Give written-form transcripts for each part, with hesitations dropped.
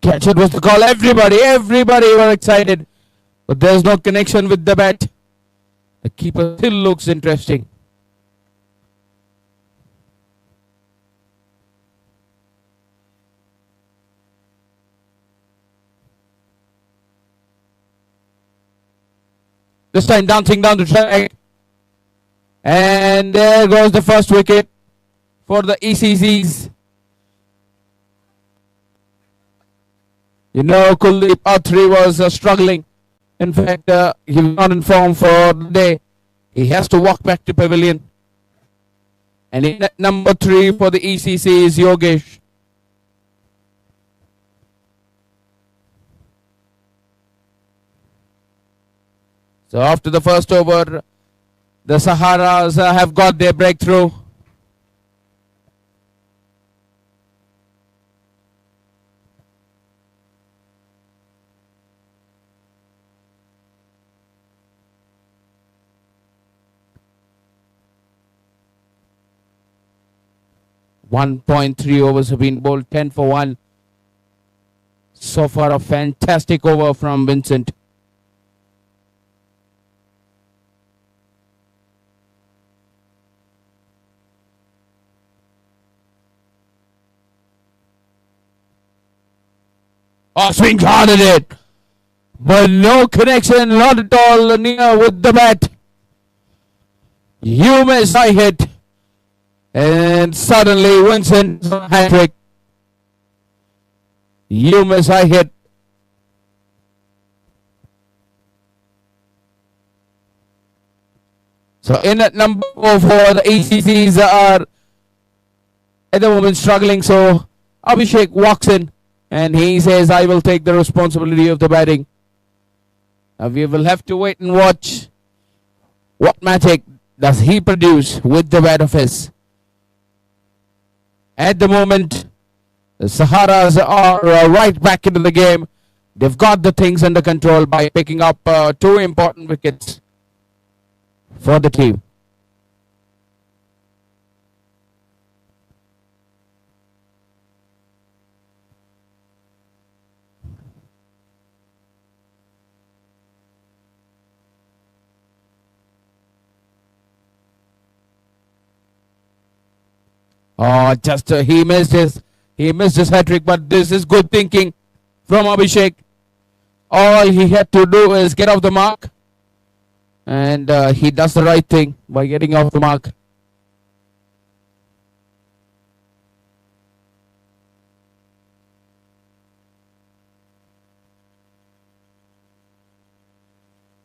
Catch it was the call. Everybody were excited. But there's no connection with the bat. The keeper still looks interesting. This time dancing down the track. And there goes the first wicket for the ECCs. You know, Kuldeep Athri was struggling. In fact, he was not in form for the day. He has to walk back to pavilion. And in at number 3 for the ECC is Yogesh. So after the first over, the Saharas have got their breakthrough. .3 overs have been bowled, 10 for 1. So far a fantastic over from Vincent. Oh, swings hard at it. But no connection, not at all near with the bat. You miss, I hit. And suddenly Vincent's hat-trick. You miss, I hit. So in at number 4 the ECCs are at the moment struggling. So Abhishek walks in and he says, I will take the responsibility of the batting. Now we will have to wait and watch what magic does he produce with the bat of his. At the moment, the Saharas are right back into the game. They've got the things under control by picking up 2 important wickets for the team. Oh, just he missed his hat-trick, but this is good thinking from Abhishek. All he had to do is get off the mark, and he does the right thing by getting off the mark.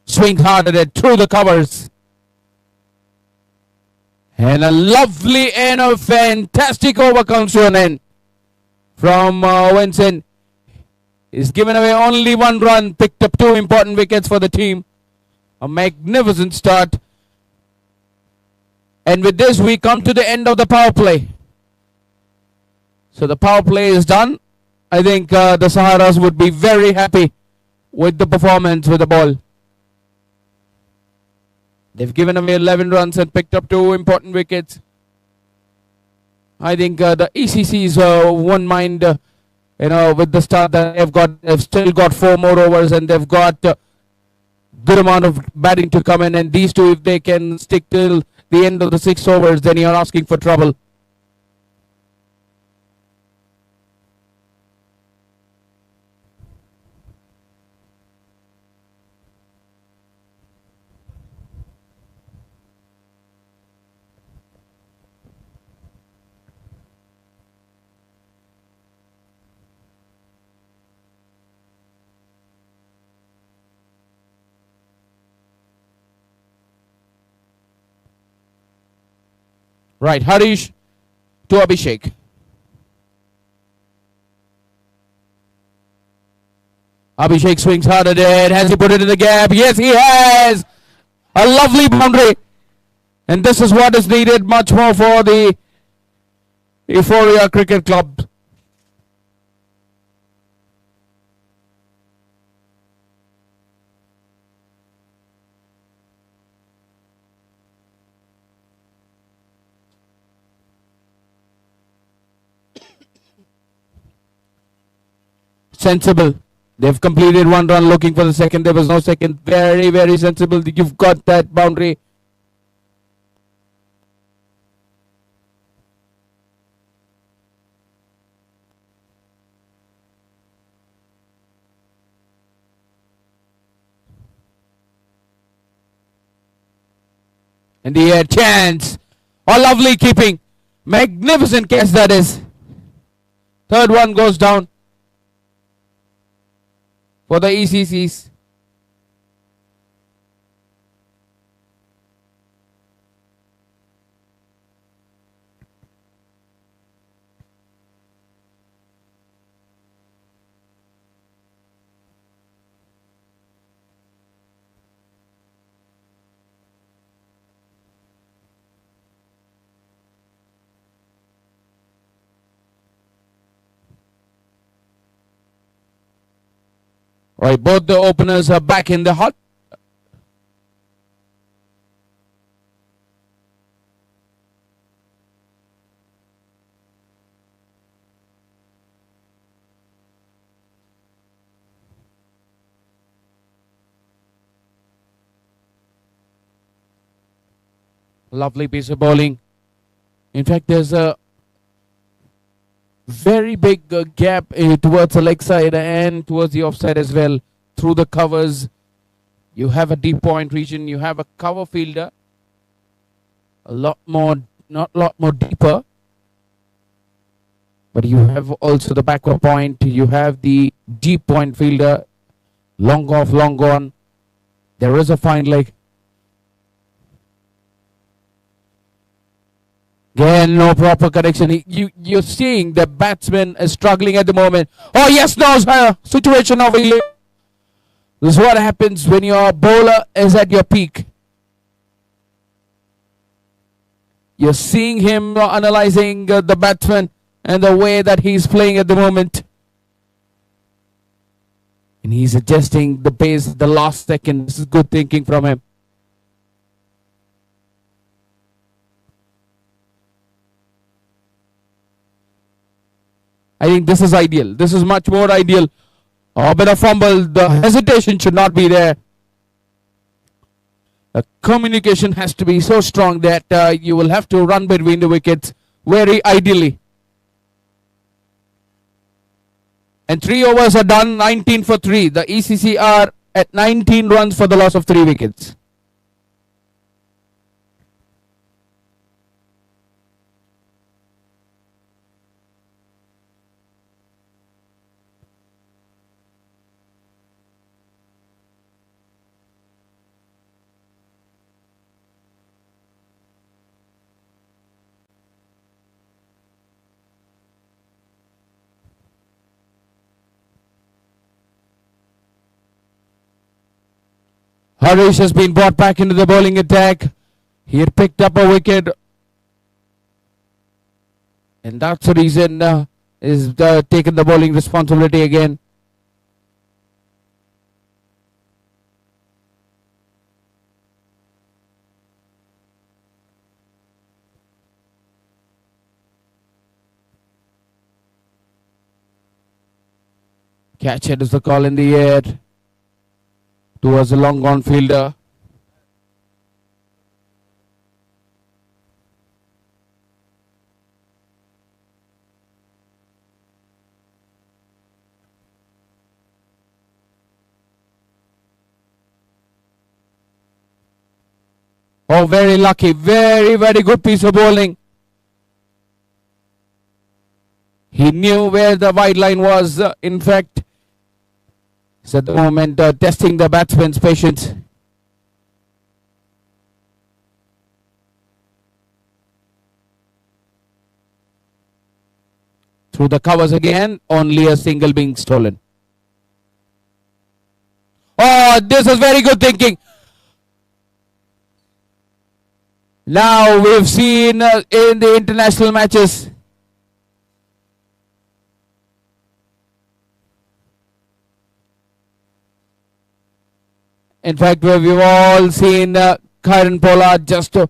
Swing hard at it through the covers. And a lovely and a fantastic over comes to an end from Vincent. He's given away only 1 run, picked up 2 important wickets for the team. A magnificent start. And with this, we come to the end of the power play. So the power play is done. I think the Saharas would be very happy with the performance with the ball. They've given away 11 runs and picked up 2 important wickets. I think the ECCs won't mind, with the start that they've still got 4 more overs and they've got good amount of batting to come in. And these 2, if they can stick till the end of the 6 overs, then you're asking for trouble. Right, Harish to Abhishek. Abhishek swings hard at it. Has he put it in the gap? Yes, he has. A lovely boundary. And this is what is needed much more for the Euphoria Cricket Club. sensible. They've completed 1 run looking for the second. There was no second. Very, very sensible. You've got that boundary. In the air, chance. Oh, lovely keeping. Magnificent catch that is. Third one goes down for the ECCs. Right, both the openers are back in the hut. Lovely piece of bowling. In fact, there's a very big gap towards the leg side and towards the offside as well. Through the covers, you have a deep point region. You have a cover fielder. A lot more, not a lot more deeper. But you have also the backward point. You have the deep point fielder. Long off, long on. There is a fine leg. Again, no proper connection. You're seeing the batsman is struggling at the moment. Oh, yes, no, situation of this is what happens when your bowler is at your peak. You're seeing him analyzing the batsman and the way that he's playing at the moment. And he's adjusting the pace at the last second. This is good thinking from him. I think this is ideal. This is much more ideal. Oh, but a fumble. The hesitation should not be there. The communication has to be so strong that you will have to run between the wickets very ideally. And 3 overs are done, 19 for 3. The ECC are at 19 runs for the loss of 3 wickets. Harish has been brought back into the bowling attack. He had picked up a wicket. And that's the reason is taken the bowling responsibility again. Catch it is the call in the air. Towards the long gone fielder. Oh, very lucky. Very, very good piece of bowling. He knew where the wide line was. In fact, it's at the moment testing the batsman's patience. Through the covers again, only a single being stolen. Oh, this is very good thinking. Now we've seen in the international matches. In fact, we've all seen Kieran Pollard just oh,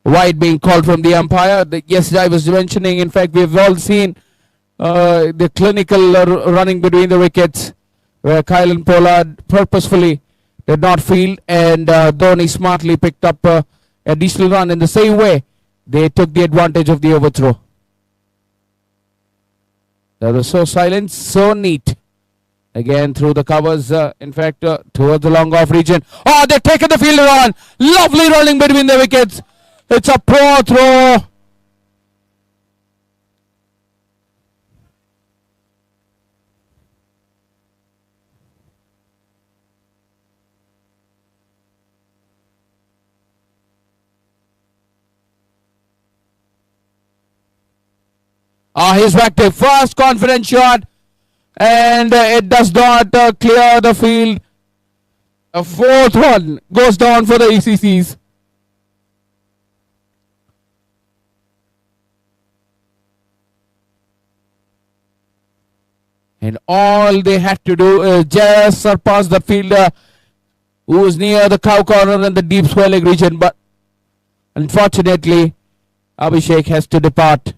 wide being called from the umpire. Yes, I was mentioning, in fact, we've all seen the clinical running between the wickets where Kylan Pollard purposefully did not field, and Dhoni smartly picked up additional run. In the same way, they took the advantage of the overthrow. That was so silent, so neat. Again through the covers, in fact, towards the long off region. Oh, they've taken the fielder on. Lovely rolling between the wickets. It's a poor throw. He's whacked a first confident shot, and it does not clear the field. A fourth one goes down for the ECCs. And all they had to do is just surpass the fielder who was near the cow corner in the deep swelling region. But unfortunately, Abhishek has to depart.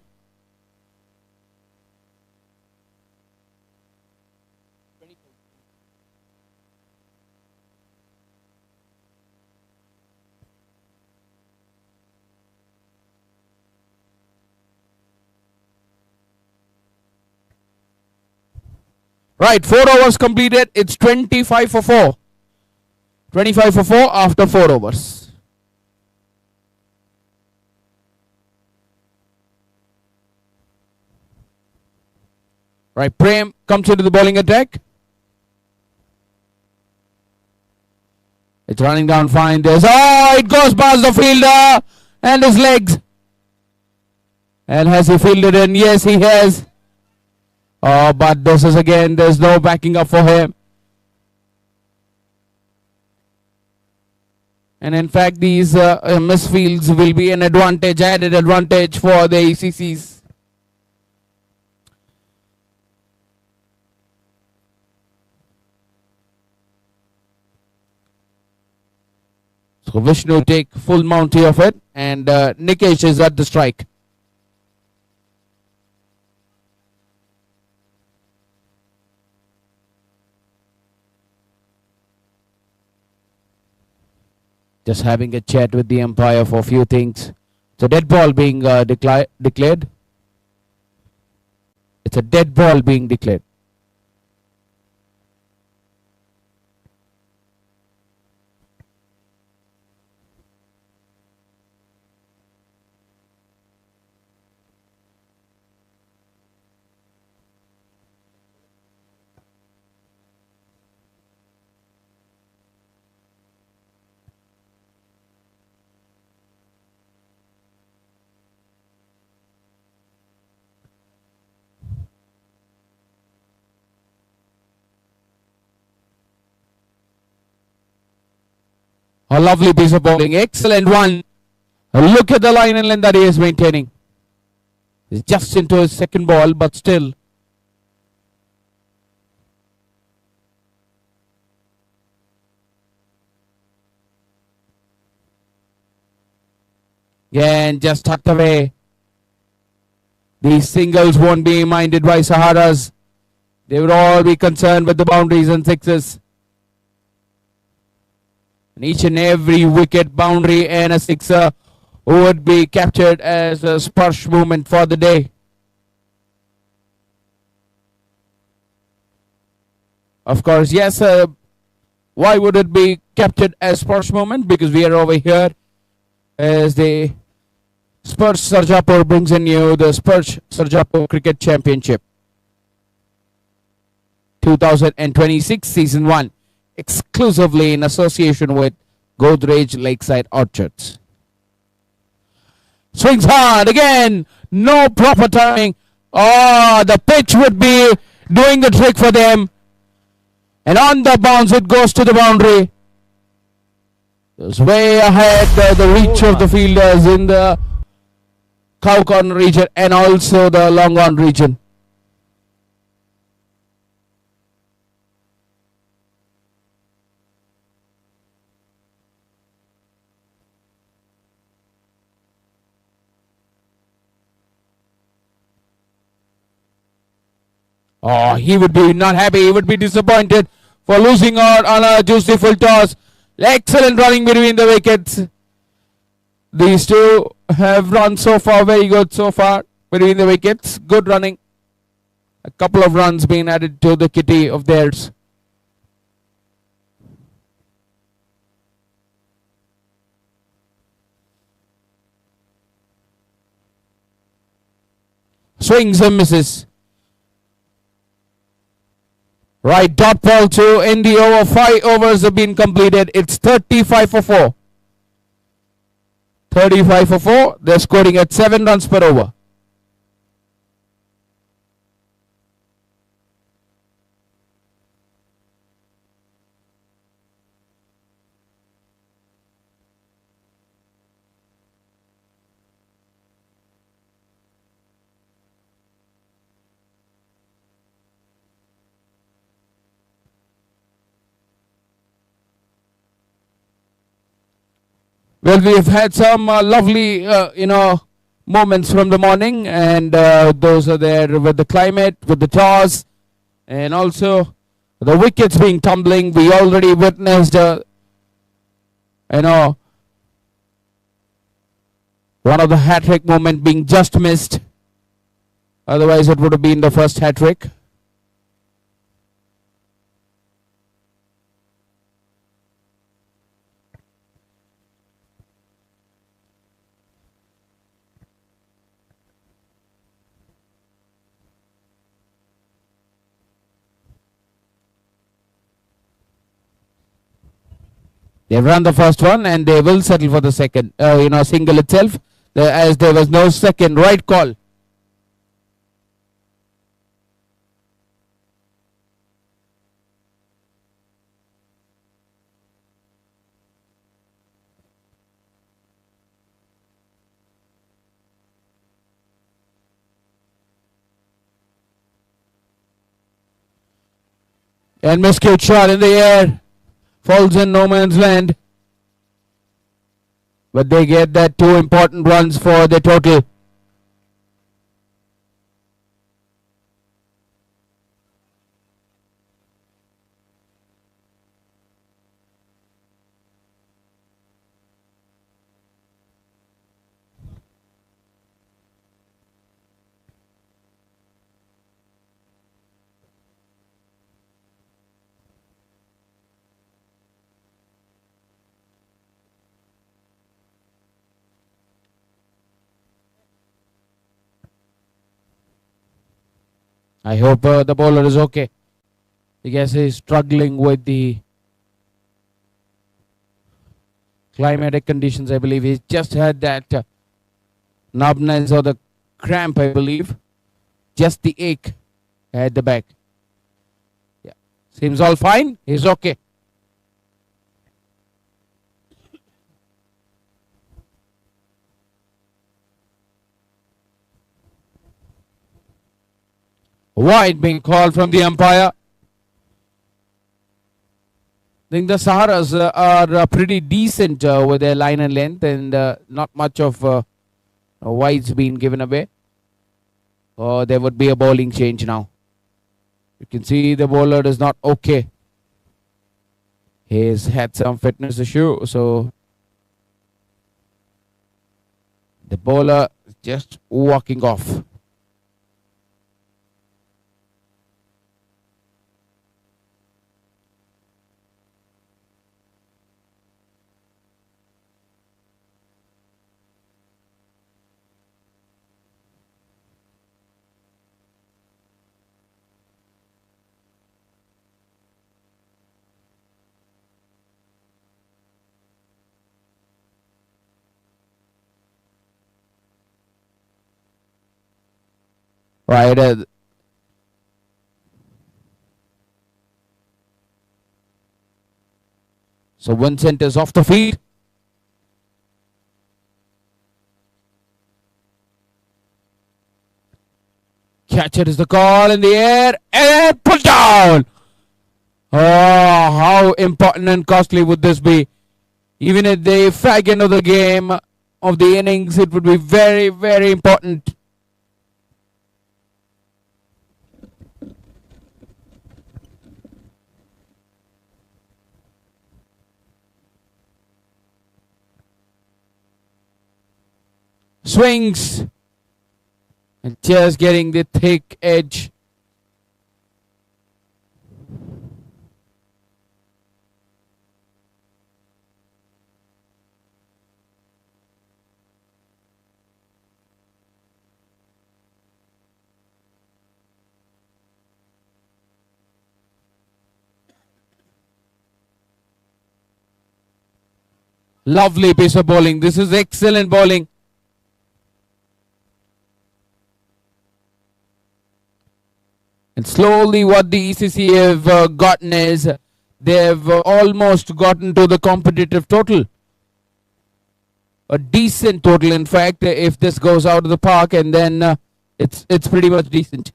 Right, 4 overs completed. It's 25 for 4. 25 for 4 after 4 overs. Right, Prem comes into the bowling attack. It's running down fine. It goes past the fielder and his legs. And has he fielded in? Yes, he has. Oh, but this is again, there's no backing up for him. And in fact, these misfields will be an advantage, added advantage for the ECCs. So Vishnu take full Mountie of it, and Nikesh is at the strike. Just having a chat with the umpire for a few things. It's a dead ball being declared. It's a dead ball being declared. A lovely piece of bowling. Excellent one. Look at the line and length that he is maintaining. He's just into his second ball, but still. Again, just tucked away. These singles won't be minded by Saharas. They would all be concerned with the boundaries and sixes. And each and every wicket, boundary and a sixer would be captured as a Sparsh movement for the day. Of course, yes, why would it be captured as Sparsh movement? Because we are over here as the Sparsh Sarjapur brings in you the Sparsh Sarjapur Cricket Championship 2026 Season 1. Exclusively in association with Godrej Lakeside Orchards. Swings hard again. No proper timing. Oh, the pitch would be doing the trick for them. And on the bounce, it goes to the boundary. It's way ahead the reach of the fielders in the cow corner region and also the long on region. Oh, he would be not happy. He would be disappointed for losing out on a juicy full toss. Excellent running between the wickets. These two have run so far. Very good so far between the wickets. Good running. A couple of runs being added to the kitty of theirs. Swings and misses. Right, dot ball to end the over. 5 overs have been completed. It's 35 for 4. 35 for 4. They're scoring at 7 runs per over. Well, we've had some lovely, moments from the morning, and those are there with the climate, with the toss, and also the wickets being tumbling. We already witnessed, one of the hat-trick moment being just missed. Otherwise, it would have been the first hat-trick. They've run the first one and they will settle for the second, single itself, as there was no second. Right call. And miscute shot in the air. Falls in no man's land. But they get that 2 important runs for the total. I hope the bowler is okay. I guess he's struggling with the climatic conditions. I believe he's just had that numbness or the cramp, I believe. Just the ache at the back. Yeah, seems all fine. He's okay. Wide being called from the umpire. I think the Saharas are pretty decent with their line and length, and not much of wides being given away. There would be a bowling change now. You can see the bowler is not okay. He's had some fitness issue, so the bowler is just walking off. Right. So Vincent is off the field. Catcher is the call in the air and put down. Oh, how important and costly would this be? Even at the fag end of the game, of the innings, it would be very, very important. Swings. And just getting the thick edge. Lovely piece of bowling. This is excellent bowling. And slowly what the ECC have gotten is they've almost gotten to the competitive total. A decent total, in fact, if this goes out of the park, and then it's pretty much decent.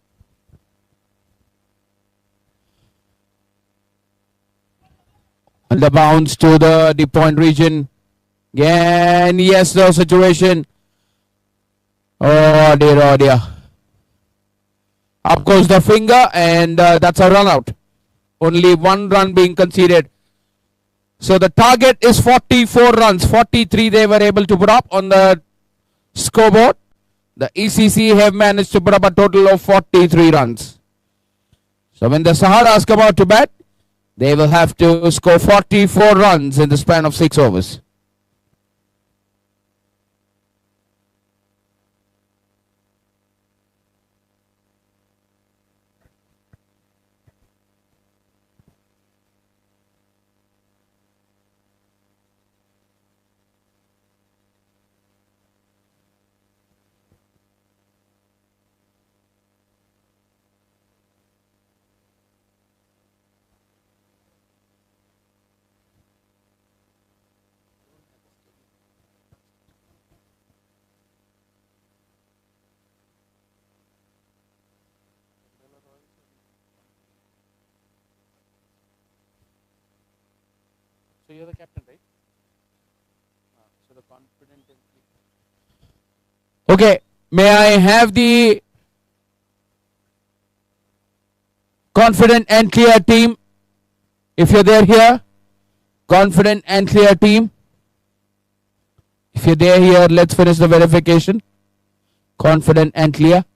And the bounce to the point region. Again, yes, no situation. Oh dear, oh dear. Up goes the finger, and that's a run out. Only one run being conceded. So the target is 44 runs. 43 they were able to put up on the scoreboard. The ECC have managed to put up a total of 43 runs. So when the Saharas come out to bat, they will have to score 44 runs in the span of 6 overs. So you're the captain, right? So the confident. Okay, may I have the confident and clear team? If you're there here, confident and clear team. If you're there here, let's finish the verification. Confident and clear.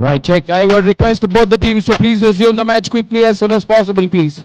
Right, check. I would request both the teams to please resume the match quickly as soon as possible, please.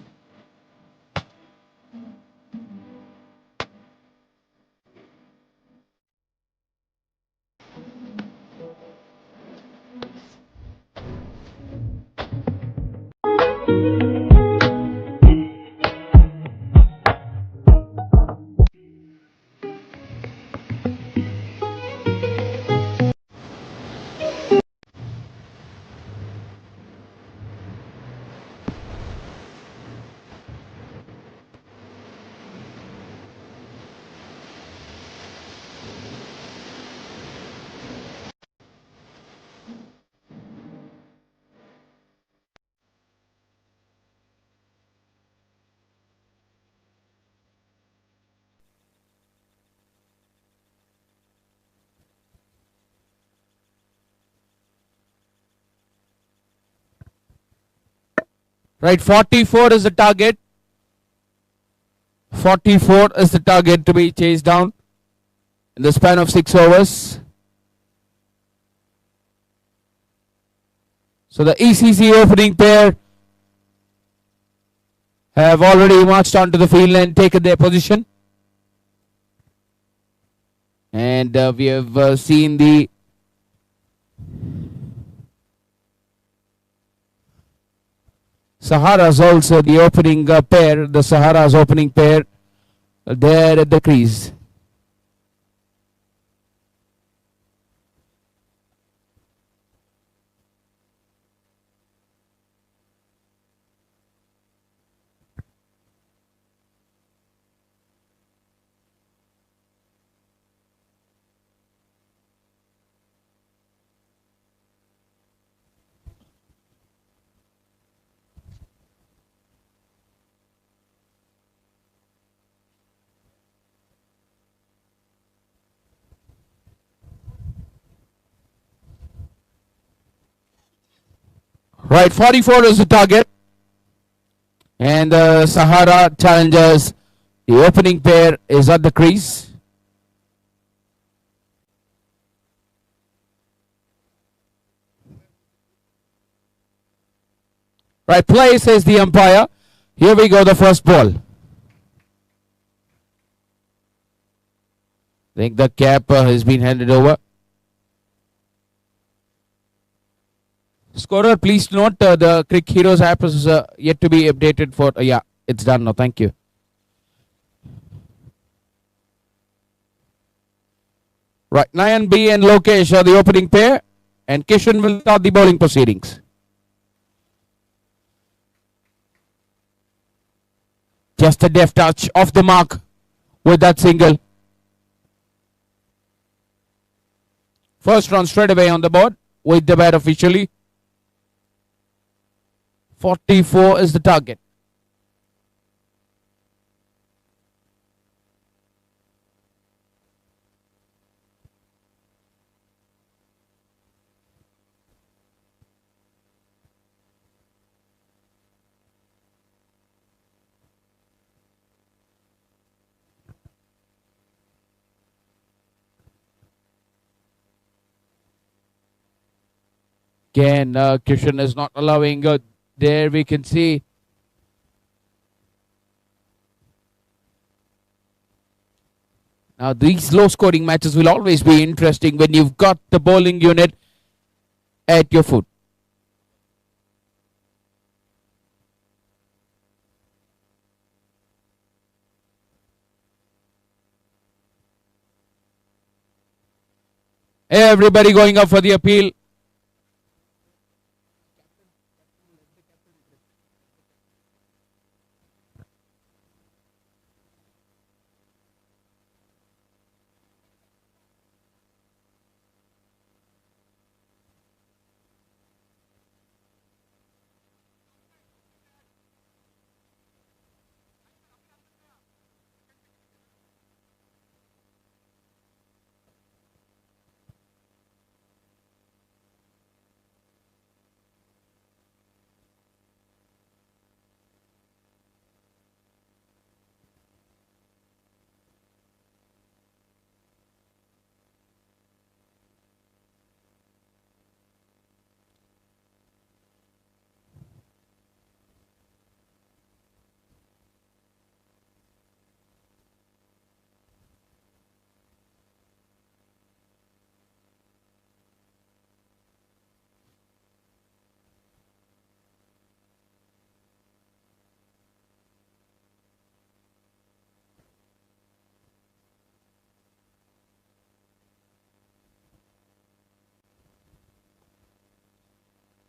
Right, 44 is the target. 44 is the target to be chased down in the span of 6 overs. So the ECC opening pair have already marched onto the field and taken their position. And we have seen the Saharas also, the opening pair, the Saharas opening pair there at the crease. Right, 44 is the target. And the Sahara challengers, the opening pair is at the crease. Right, play, says the umpire. Here we go, the first ball. I think the cap has been handed over. Scorer, please note the Crick Heroes app is yet to be updated for. Yeah, it's done now. Thank you. Right, Nayan B and Lokesh are the opening pair, and Kishan will start the bowling proceedings. Just a deft touch off the mark with that single. First run straight away on the board with the bat officially. 44 is the target. Again, Kishan is not allowing. There we can see now these low scoring matches will always be interesting when you've got the bowling unit at your foot. Everybody going up for the appeal.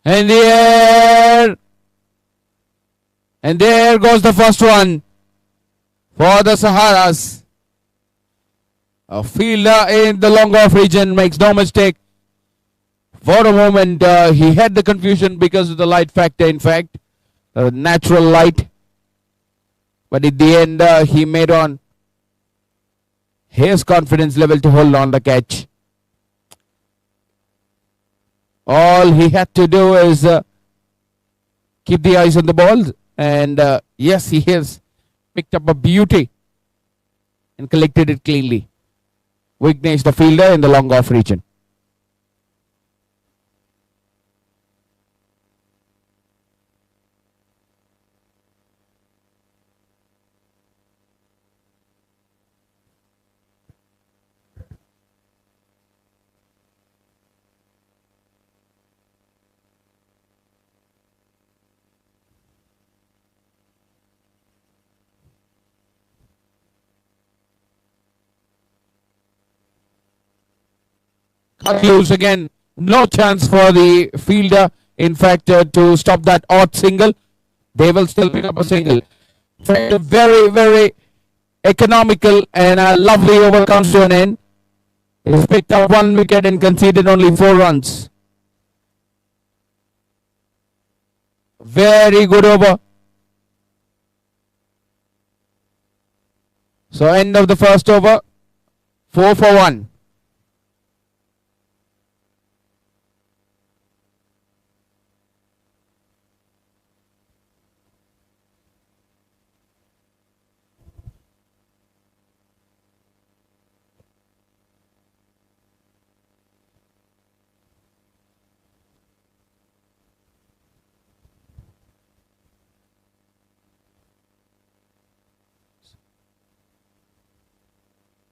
In the air. And there goes the first one for the Saharas. A fielder in the long off region makes no mistake. For a moment, he had the confusion because of the light factor, in fact. Natural light. But in the end, he made on his confidence level to hold on the catch. All he had to do is keep the eyes on the ball. And yes, he has picked up a beauty and collected it cleanly. Vignesh, the fielder, in the long off region. Cut loose again. No chance for the fielder, in fact, to stop that odd single. They will still pick up a single. In fact, a very, very economical and a lovely over comes to an end. He's picked up 1 wicket and conceded only 4 runs. Very good over. So end of the first over. 4 for 1.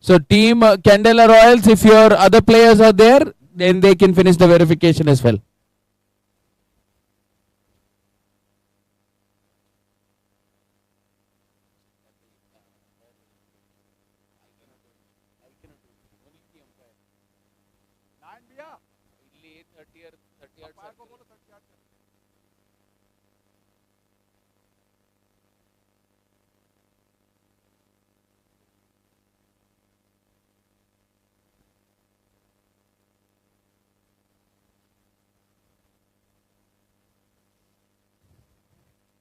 So team Candela Royals, if your other players are there, then they can finish the verification as well.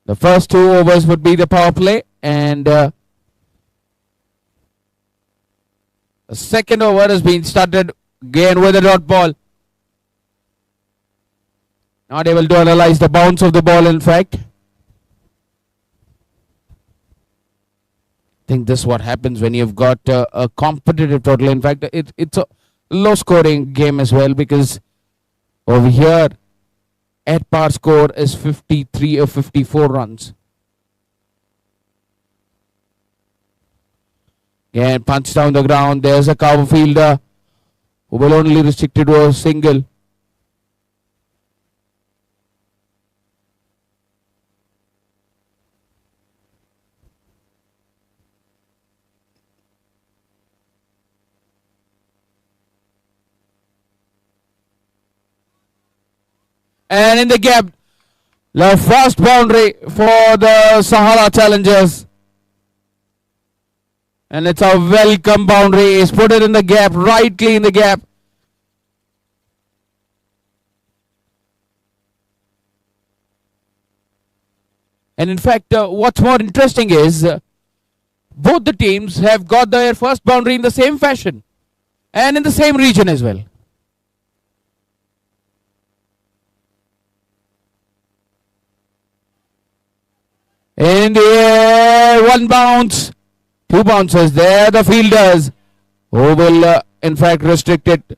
The first 2 overs would be the power play, and the second over has been started again with a dot ball. Not able to analyze the bounce of the ball, in fact. I think this is what happens when you've got a competitive total. In fact, it's a low scoring game as well, because over here at par score is 53 or 54 runs. Again, punch down the ground. There's a cover fielder who will only restrict it to a single. And in the gap, the first boundary for the Sahara Challengers. And it's a welcome boundary. He's put it in the gap, rightly in the gap. And in fact, what's more interesting is both the teams have got their first boundary in the same fashion and in the same region as well. In the air, 1 bounce, 2 bounces. There the fielders who will in fact restrict it.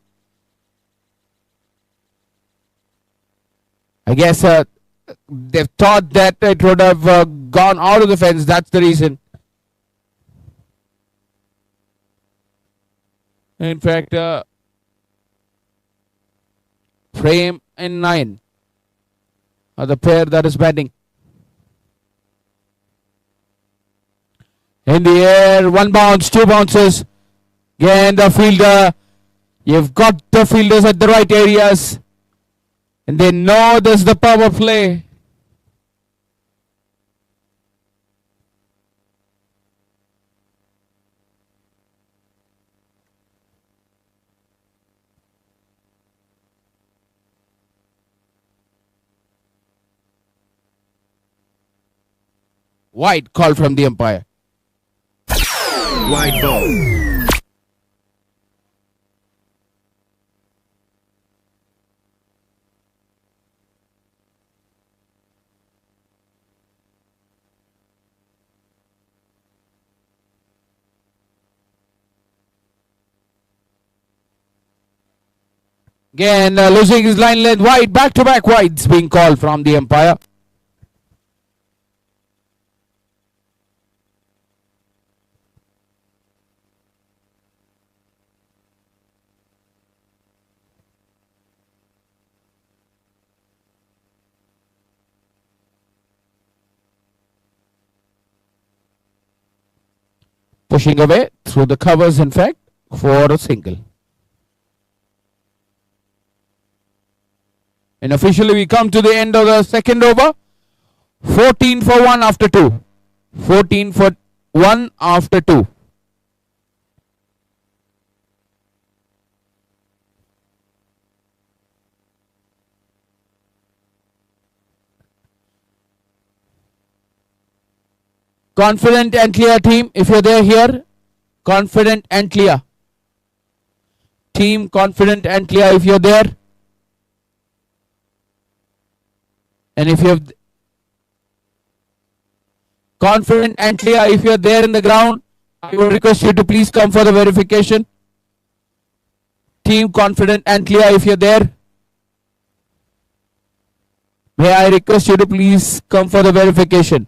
I guess they've thought that it would have gone out of the fence. That's the reason. In fact, Frame and 9 are the pair that is batting. In the air, 1 bounce, 2 bounces. Again, the fielder. You've got the fielders at the right areas. And they know this is the power play. Wide call from the umpire. Wide ball. Again, losing his line length wide. Back-to-back wides being called from the umpire. Pushing away through the covers, in fact, for a single. And officially we come to the end of the second over. 14 for 1 after 2. 14 for 1 after 2. Confident and clear team, if you're there here. Confident and clear. Team confident and clear if you're there. And if you have confident and clear if you're there in the ground, I would request you to please come for the verification. Team confident and clear if you're there. May I request you to please come for the verification.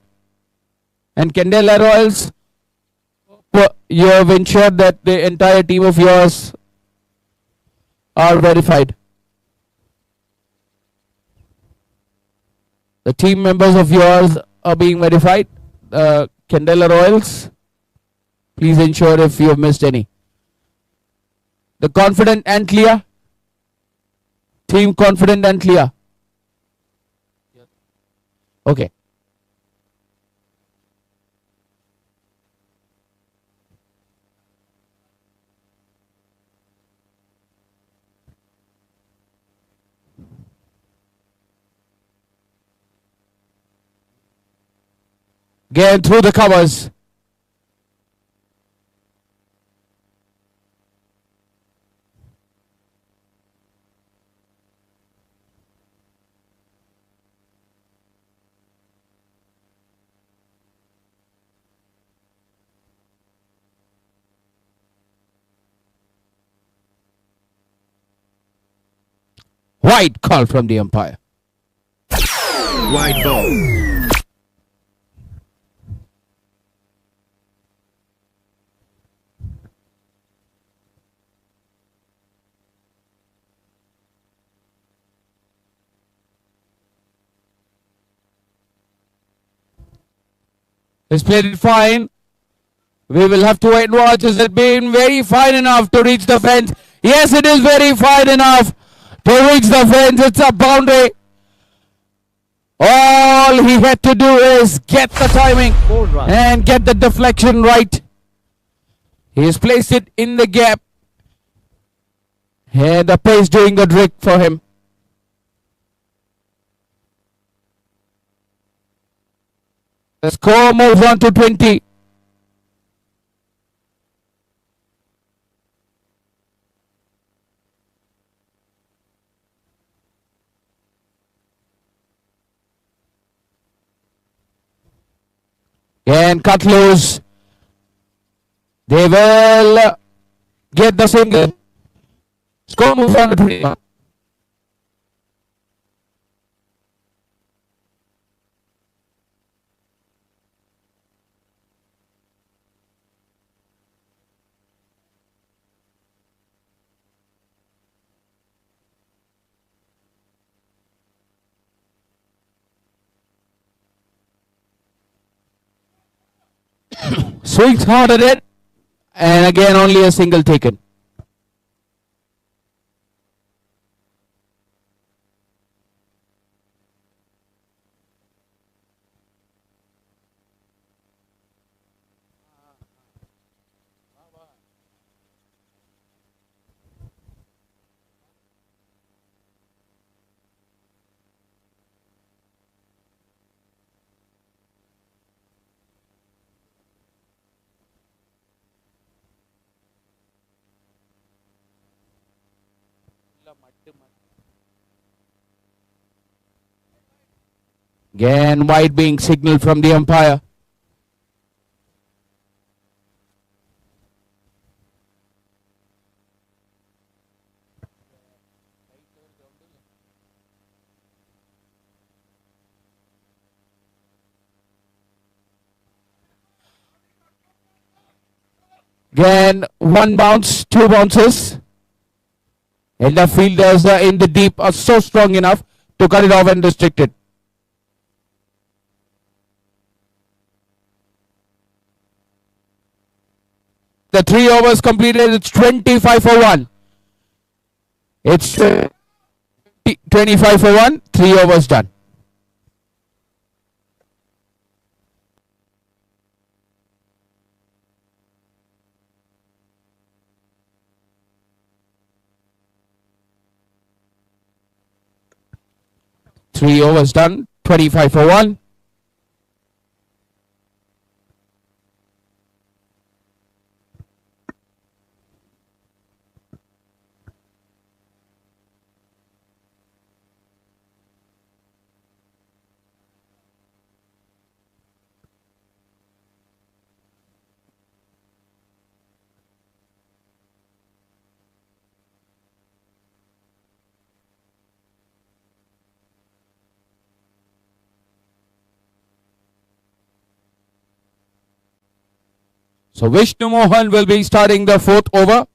And Candela Royals, you have ensured that the entire team of yours are verified. The team members of yours are being verified. Candela Royals, please ensure if you have missed any. The confident and clear. Team confident and clear. Okay. Again through the covers. Wide call from the umpire. Wide ball. He's played it fine. We will have to wait and watch. Has it been very fine enough to reach the fence? Yes, it is very fine enough to reach the fence. It's a boundary. All he had to do is get the timing and get the deflection right. He has placed it in the gap. And the pace doing a trick for him. The score moves on to 20. And cut loose. They will get the single. Score moves on to 21. Swings hard at it, and again only a single taken. Again, wide being signaled from the umpire. Again, one bounce, two bounces. And the fielders in the deep are so strong enough to cut it off and restrict it. The 3 overs completed. It's 25 for 1. It's 25 for 1. 3 overs done. Three overs done. 25 for 1. So Vishnu Mohan will be starting the 4th over.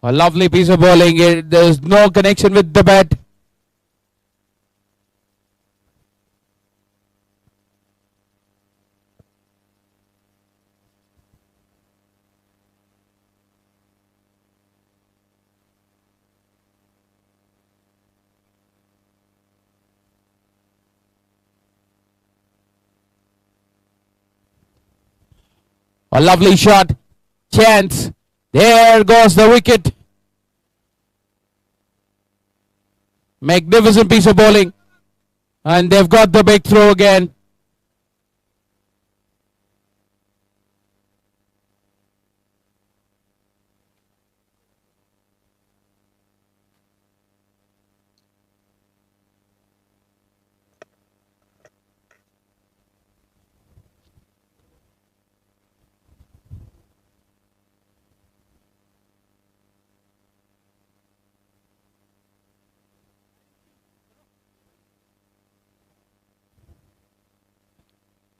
A lovely piece of bowling. There's no connection with the bat. A lovely shot. Chance. There goes the wicket. Magnificent piece of bowling. And they've got the big throw again.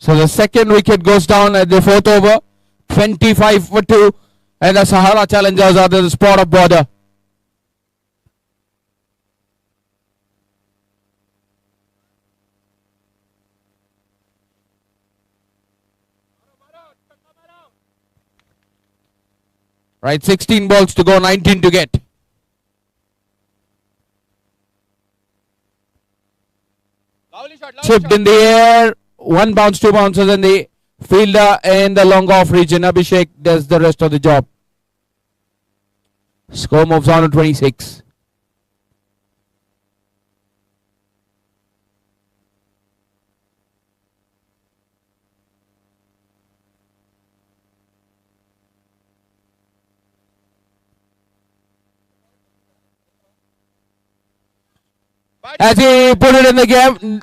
So the second wicket goes down at the 4th over. 25 for 2. And the Sahara Challengers are the spot of border. Right, 16 balls to go, 19 to get. Chipped in the air. One bounce, two bounces, and the fielder in the long off region. Abhishek does the rest of the job. Score moves on to 26. As he put it in the game.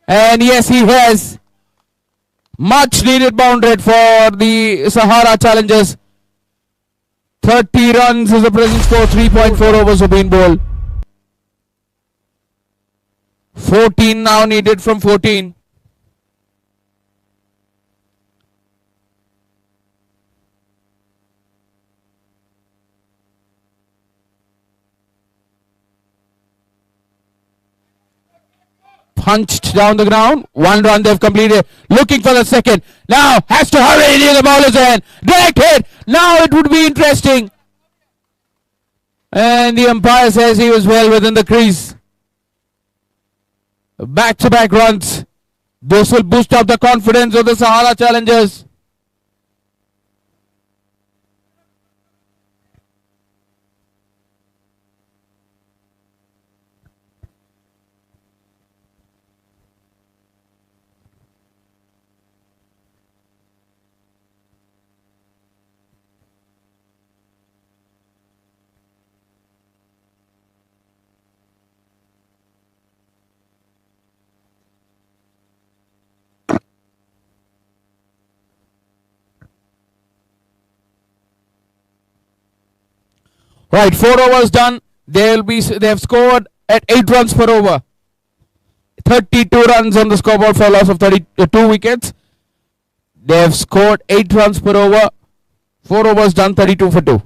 And yes, he has. Much needed boundary for the Sahara Challengers. 30 runs is the present score. 3.4 overs have been bowled. 14 now needed from 14. Punched down the ground. 1 run they've completed. Looking for the second. Now has to hurry near the bowler's end. Direct hit. Now it would be interesting. And the umpire says he was well within the crease. Back-to-back runs. This will boost up the confidence of the Sahara Challengers. Right, 4 overs done. They have scored at 8 runs per over. 32 runs on the scoreboard for a loss of 32 wickets. They have scored 8 runs per over. 4 overs done, 32 for 2.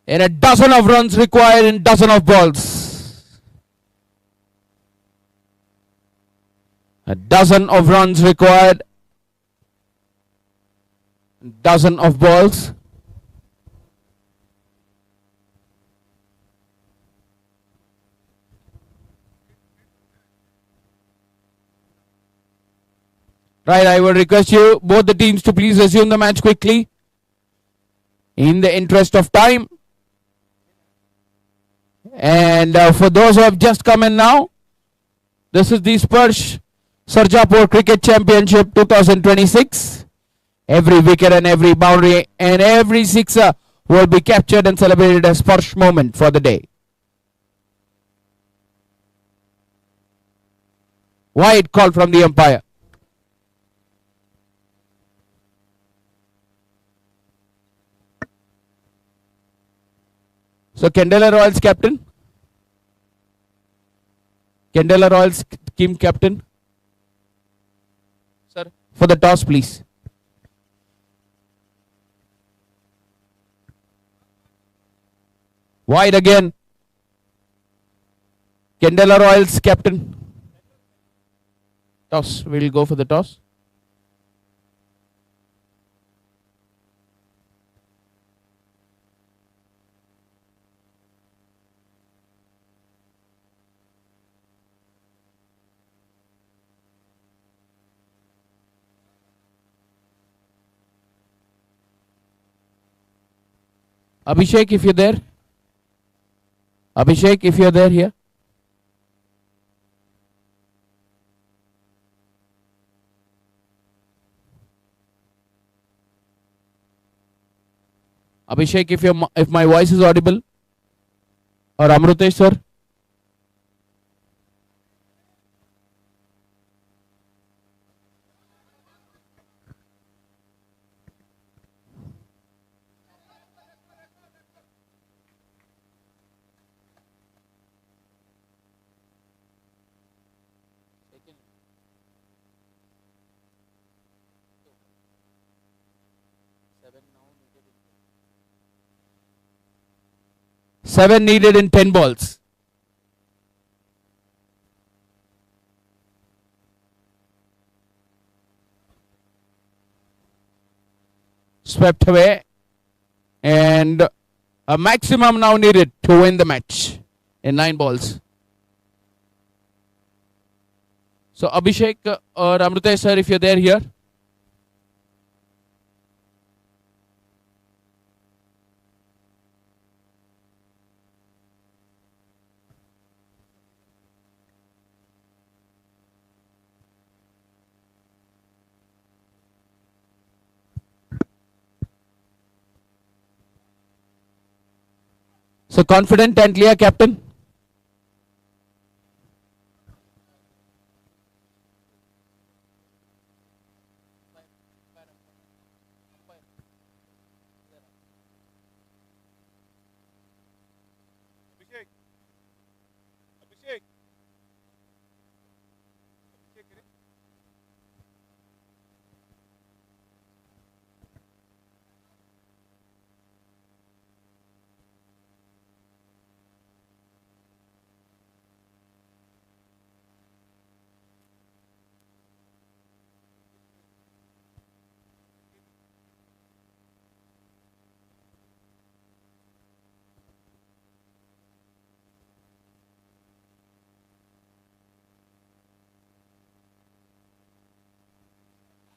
And a dozen of runs required in dozen of balls. A dozen of runs required. Dozen of balls. Right, I would request you, both the teams, to please resume the match quickly in the interest of time. And for those who have just come in now, this is the Sparsh Sarjapur Cricket Championship 2026. Every wicket and every boundary and every sixer will be captured and celebrated as Sparsh moment for the day. Wide call from the umpire. So Candela Royals captain. Candela Royals team captain. Sir, for the toss please. Wide again. Candela Royals captain. Toss. We'll go for the toss. Abhishek, if you're there. Abhishek, if you're there here. Abhishek, if my voice is audible. Or Amrutesh, sir. Seven needed in 10 balls. Swept away. And a maximum now needed to win the match in 9 balls. So Abhishek or Amrutesh sir, if you're there here. So confident and clear, captain.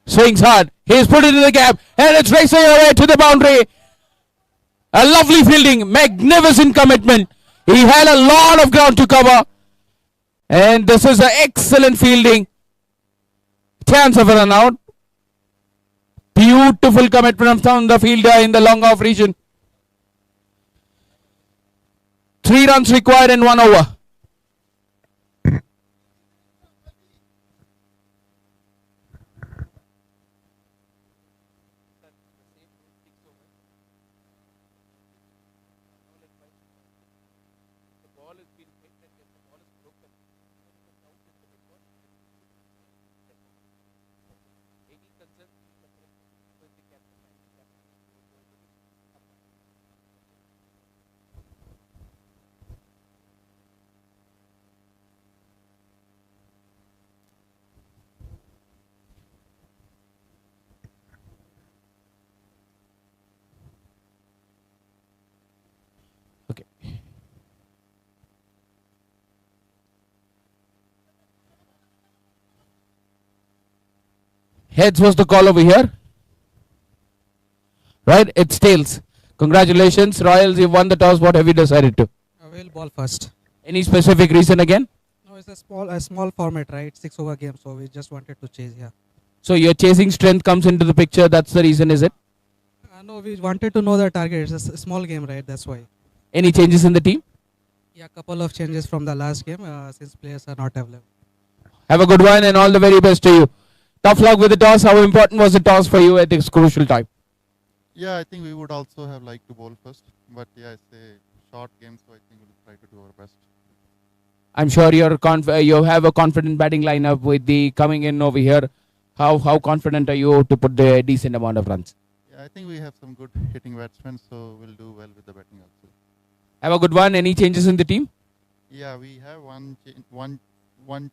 Swings hard. He's put it in the gap. And it's racing away to the boundary. A lovely fielding. Magnificent commitment. He had a lot of ground to cover. And this is an excellent fielding. Chance of a run out. Beautiful commitment from the fielder in the long off region. 3 runs required in 1 over. Heads was the call over here. Right, it's tails. Congratulations, Royals, you've won the toss. What have you decided to? We'll ball first. Any specific reason again? No, it's a small format, right? 6-over game, so we just wanted to chase, yeah. So your chasing strength comes into the picture. That's the reason, is it? No, we wanted to know the target. It's a small game, right? That's why. Any changes in the team? Yeah, a couple of changes from the last game since players are not available. Have a good one and all the very best to you. Tough luck with the toss. How important was the toss for you at this crucial time? Yeah, I think we would also have liked to bowl first, but yeah, it's a short game, so I think we'll try to do our best. I'm sure you have a confident batting lineup with the coming in over here. How confident are you to put the decent amount of runs? Yeah, I think we have some good hitting batsmen, so we'll do well with the batting also. Have a good one. Any changes in the team? Yeah, we have one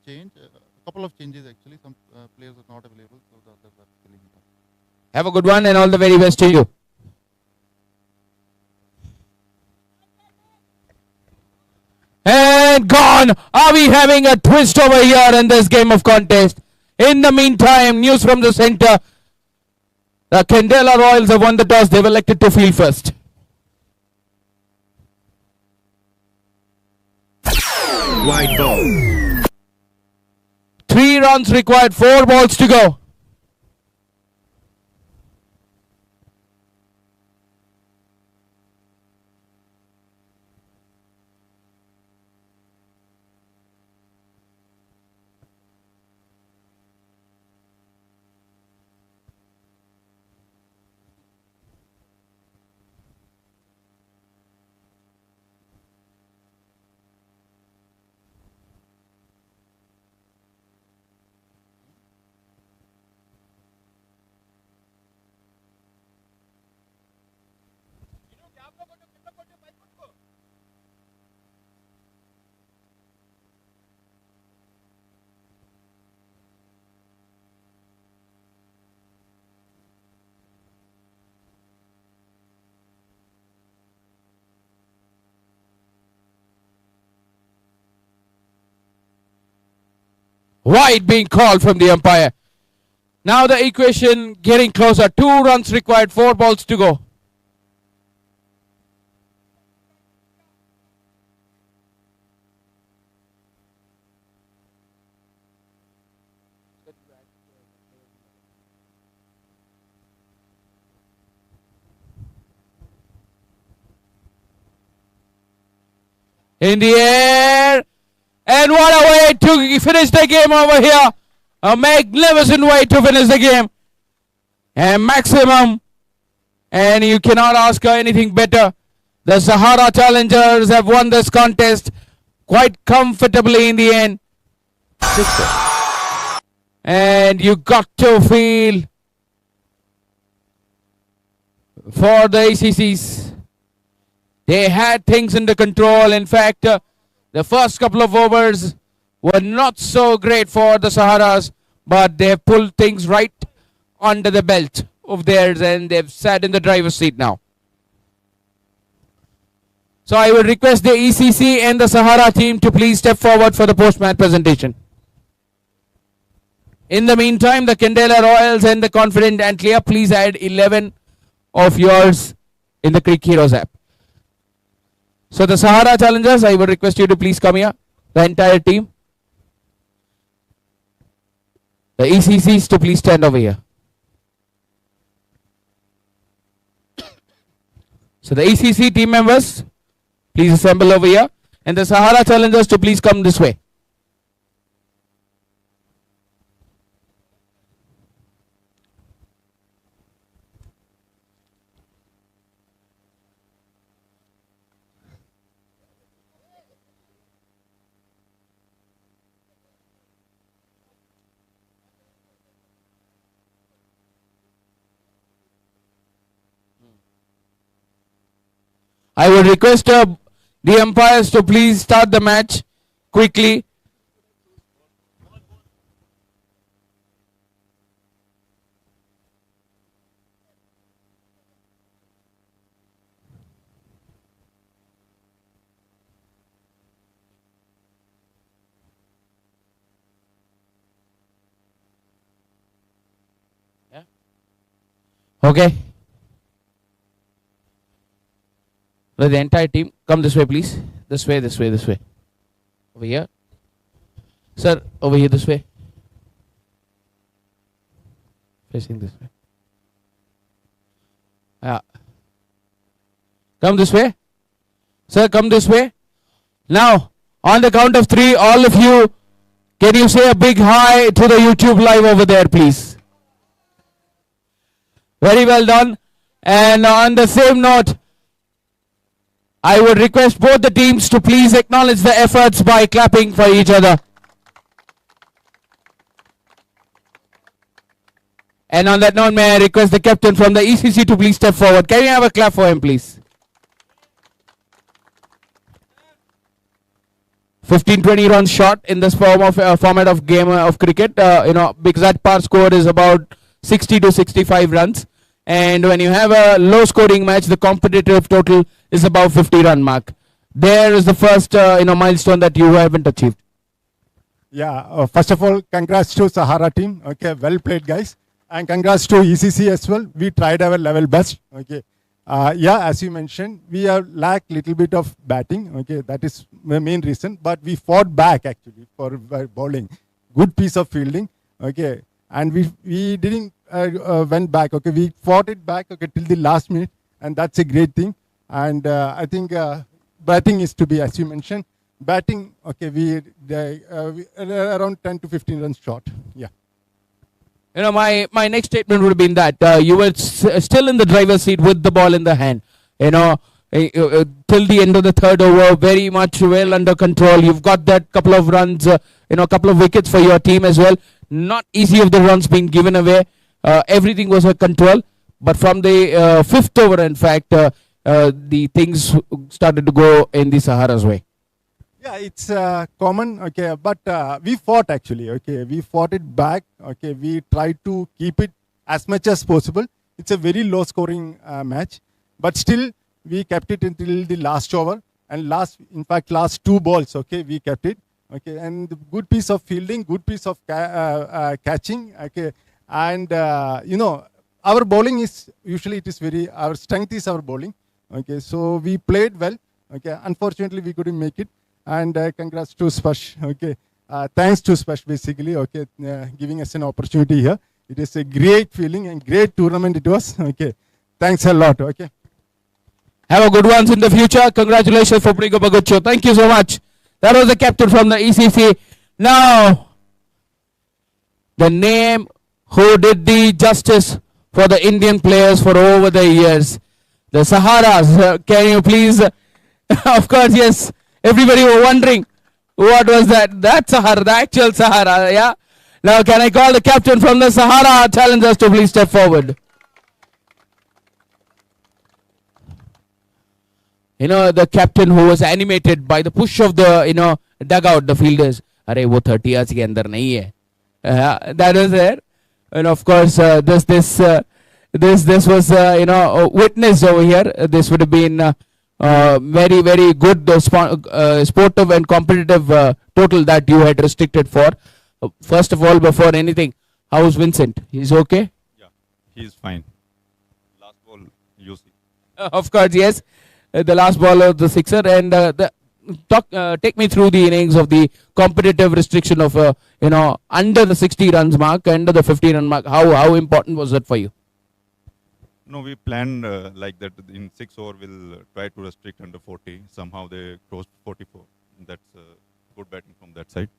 change, a couple of changes actually. Some players are not available, so the others are filling it up. Have a good one and all the very best to you. And gone. Are we having a twist over here in this game of contest? In the meantime, news from the center. The Candela Royals have won the toss. They've elected to field first. Wide ball. 3 runs required, 4 balls to go. Wide being called from the umpire. Now the equation getting closer. 2 runs required, 4 balls to go. In the air. And what a way to finish the game over here. A magnificent way to finish the game. And maximum. And you cannot ask for anything better. The Sahara Challengers have won this contest quite comfortably in the end. And you got to feel for the ACCs. They had things under control. In fact, the first couple of overs were not so great for the Saharas, but they have pulled things right under the belt of theirs and they've sat in the driver's seat now. So I will request the ECC and the Sahara team to please step forward for the post-match presentation. In the meantime, the Candela Royals and the Confident Antlia, please add 11 of yours in the Creek Heroes app. So the Sahara Challengers, I would request you to please come here, the entire team. The ECCs to please stand over here. So the ECC team members, please assemble over here. And the Sahara Challengers to please come this way. I would request the umpires to please start the match quickly. Okay. With the entire team, come this way, please. This way, this way, this way. Over here. Sir, over here, this way. Facing this way. Yeah. Come this way. Sir, come this way. Now, on the count of 3, all of you, can you say a big hi to the YouTube live over there, please? Very well done. And on the same note, I would request both the teams to please acknowledge the efforts by clapping for each other. And on that note, may I request the captain from the ECC to please step forward. Can we have a clap for him, please? 15-20 runs short in this format of game of cricket. Because that par score is about 60 to 65 runs. And when you have a low scoring match, the competitive total is about 50 run mark. There is the first milestone that you haven't achieved. Yeah, first of all, congrats to Sahara team. Okay, well played, guys. And congrats to ECC as well. We tried our level best. Okay. As you mentioned, we have lacked little bit of batting. Okay, that is the main reason. But we fought back actually for bowling. Good piece of fielding. Okay, and we didn't went back. Okay, we fought it back. Okay, till the last minute, and that's a great thing. And I think batting is to be, as you mentioned, batting. Okay, we around 10 to 15 runs short. Yeah. My next statement would have been that you were still in the driver's seat with the ball in the hand. Till the end of the third over, very much well under control. You've got that couple of runs, couple of wickets for your team as well. Not easy of the runs being given away. Everything was under control. But from the fifth over, in fact, the things started to go in the Sahara's way. Yeah, it's common, okay, but we fought actually, okay, we fought it back, okay, we tried to keep it as much as possible. It's a very low scoring match, but still we kept it until the last over, and last 2 balls, okay, we kept it, okay, and good piece of fielding, good piece of catching, okay, and our bowling is, usually it is our strength is our bowling, okay, so we played well, okay, unfortunately we couldn't make it. And congrats to Sparsh. Okay, thanks to Sparsh basically. Okay, giving us an opportunity here. It is a great feeling and great tournament it was. Okay, thanks a lot. Okay, have a good ones in the future. Congratulations for putting up a good show. Thank you so much. That was the captain from the ECC. Now, the name who did the justice for the Indian players for over the years, the Saharas. Can you please? Of course, yes. Everybody were wondering, what was that? That Sahara, the actual Sahara, yeah? Now, can I call the captain from the Sahara challengers to please step forward? The captain who was animated by the push of the, dugout, the fielders. Arey, wo 30 years ke andar nahi hai. That was there. And of course, this was, witnessed over here. This would have been... very, very good sportive and competitive total that you had restricted for. First of all, before anything, how's Vincent? He's okay? Yeah, he's fine. Last ball, you see. Of course, yes. The last ball of the sixer. And take me through the innings of the competitive restriction of, under the 60 runs mark, under the 50 run mark. How important was that for you? No, we planned like that in 6 over we'll try to restrict under 40. Somehow they crossed 44. That's good batting from that side.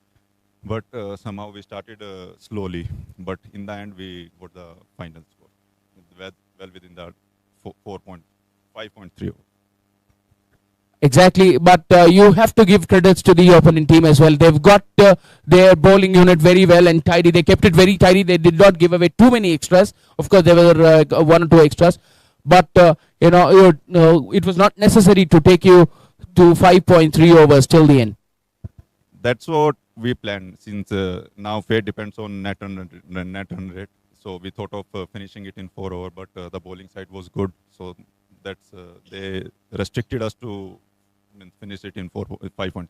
But somehow we started slowly. But in the end, we got the final score. Well within the 5.3 over. Exactly, but you have to give credits to the opponent team as well. They've got their bowling unit very well and tidy. They kept it very tidy. They did not give away too many extras. Of course, there were 1 or 2 extras, but it was not necessary to take you to 5.3 overs till the end. That's what we planned. Since now fate depends on net run rate, so we thought of finishing it in 4 over. But the bowling side was good, so that's they restricted us to finish it in 5.3 overs.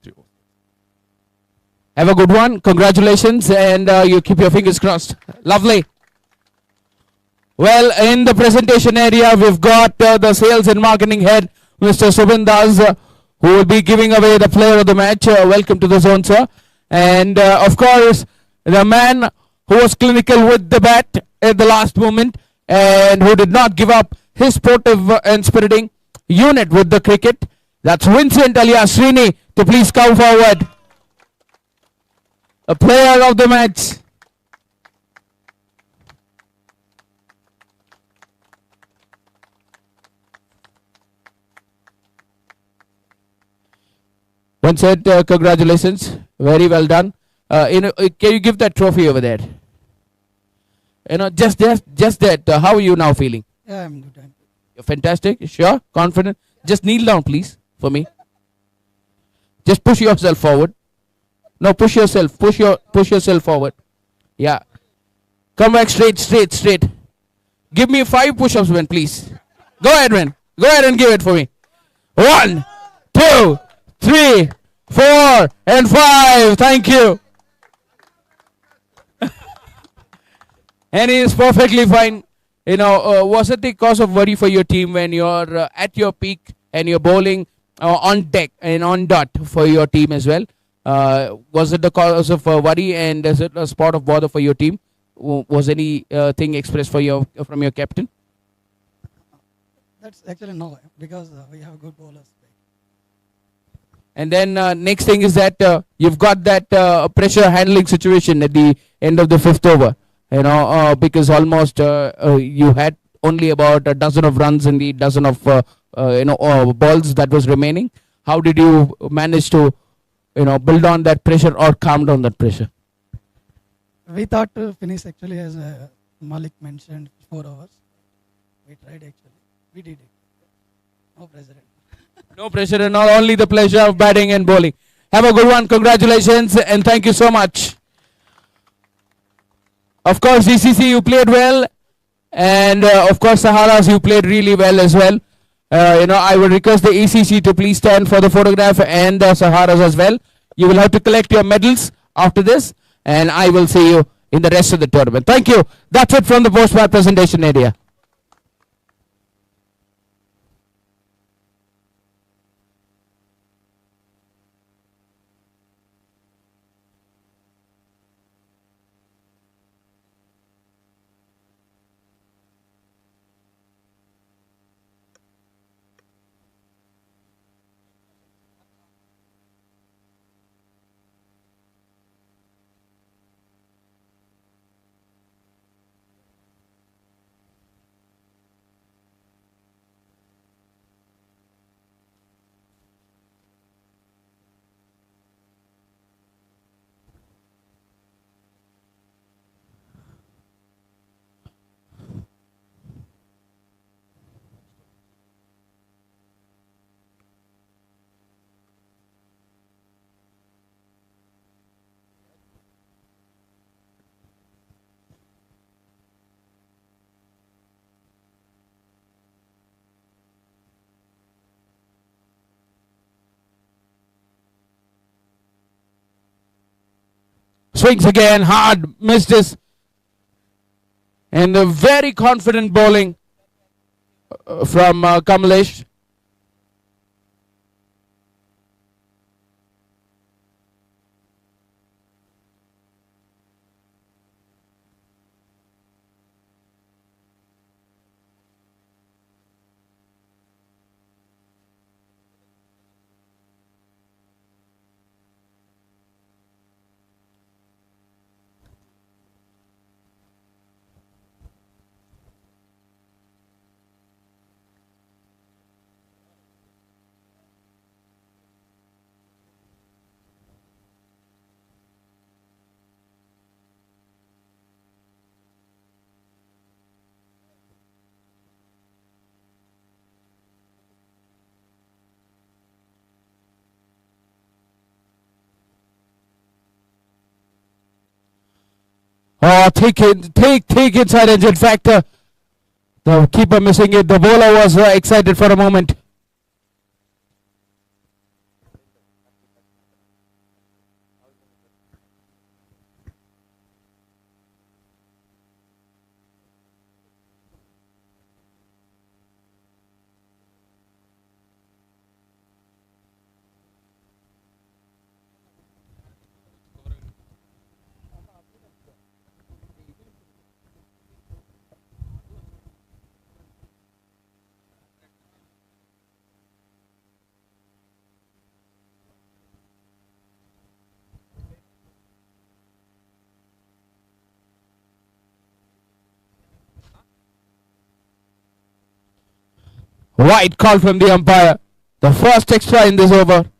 Have a good one. Congratulations, and you keep your fingers crossed. Lovely. Well, in the presentation area, we've got the sales and marketing head, Mr. Subindas, who will be giving away the player of the match. Welcome to the zone, sir. And of course, the man who was clinical with the bat at the last moment and who did not give up his sportive and spiriting unit with the cricket. That's Vincent alias Srini to please come forward. A player of the match. Vincent, congratulations. Very well done. Can you give that trophy over there? Just that. How are you now feeling? Yeah, I'm good. You're fantastic. Sure, confident. Just kneel down, please, for me. Just push yourself forward. No, push yourself. Push yourself forward. Yeah. Come back straight. Give me 5 push-ups, man, please. Go ahead, man. Go ahead and give it for me. 1, 2, 3, 4, and 5. Thank you. And he is perfectly fine. Was it the cause of worry for your team when you're at your peak and you're bowling on deck and on dot for your team as well? Was it the cause of worry, and is it a spot of bother for your team? Was anything expressed from your captain? That's actually no, because we have good bowlers. And then next thing is that you've got that pressure handling situation at the end of the 5th over. Because almost you had only about a dozen of runs in the dozen of balls that was remaining. How did you manage to build on that pressure or calm down that pressure? We thought to finish actually, as Malik mentioned, 4 hours. We tried actually. We did it. No pressure. No pressure and all, only the pleasure of batting and bowling. Have a good one. Congratulations and thank you so much. Of course, ECC, you played well. And of course, Saharas, you played really well as well. I would request the ECC to please stand for the photograph and the Saharas as well. You will have to collect your medals after this. And I will see you in the rest of the tournament. Thank you. That's it from the post-match presentation area. Swings again, hard, missed this. And a very confident bowling from Kamlesh. Oh, take inside edge. In fact, the keeper missing it. The bowler was excited for a moment. White call from the umpire. The first extra in this over.